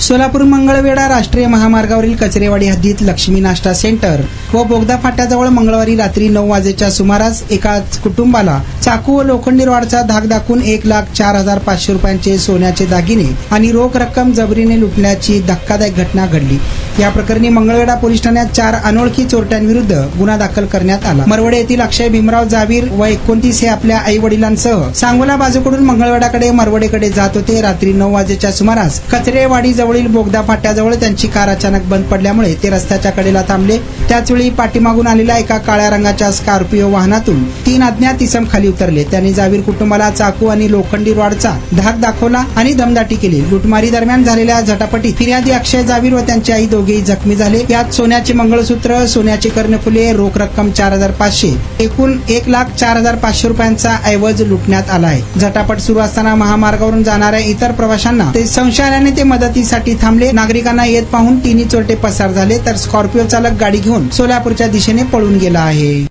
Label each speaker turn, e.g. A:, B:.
A: सोलापूर मंगळवेढा राष्ट्रीय महामार्गावरील कचरेवाडी हद्दीत लक्ष्मी नाश्ता सेंटर व बोगदा फाट्याजवळ मंगळवारी रात्री 9 वाजेच्या सुमारास एका कुटुंबाला चाकू व लोखंडी रॉडचा धाक दाखवून 1,04,500 रुपयांचे सोन्याचे दागिने आणि रोख रक्कम जबरीने लुटण्याची धक्कादायक घटना घडली। या प्रकरणी मंगळवेढा पोलीस ठाण्यात 4 अनोळखी चोरट्यांविरुद्ध गुन्हा दाखल करण्यात आला। मरवडे येथील अक्षय भीमराव जावीर व 29 हे आपल्या आई वडिलांसह सांगोला बाजूकडून मंगळवेढाकडे मरवडेकडे जात होते। रात्री 9 वाजेच्या सुमारास कचरेवाडी जवळील बोगदा फाट्याजवळ त्यांची कार अचानक बंद पडल्यामुळे ते रस्त्याच्या कडेला थांबले। त्याचवेळी पाठीमागून आलेल्या एका काळ्या रंगाच्या स्कॉर्पिओ वाहनातून 3 अज्ञात इसम खाली उतरले। त्यांनी जावीर कुटुंबाला चाकू आणि लोखंडी रॉडचा धाक दाखवला आणि दमदाटी केली। लुटमारी दरम्यान झालेल्या झटापटीत फिर्यादी अक्षय जावीर व त्यांची आई दोघेही जखमी झाले। यात सोन्याचे मंगळसूत्र, सोन्याची कर्णफुले, रोख रक्कम 4,500 एकूण 1,04,500 रुपयांचा ऐवज लुटण्यात आला आहे। झटापट सुरू असताना महामार्गावरून जाणाऱ्या इतर प्रवाशांना ते संशय आल्याने ते मदतीसाठी थांबले। नागरिकांना येत पाहून तिन्ही चोरटे पसार झाले तर स्कॉर्पिओ चालक गाडी घेऊन सोलापूरच्या दिशेने पळून गेला आहे।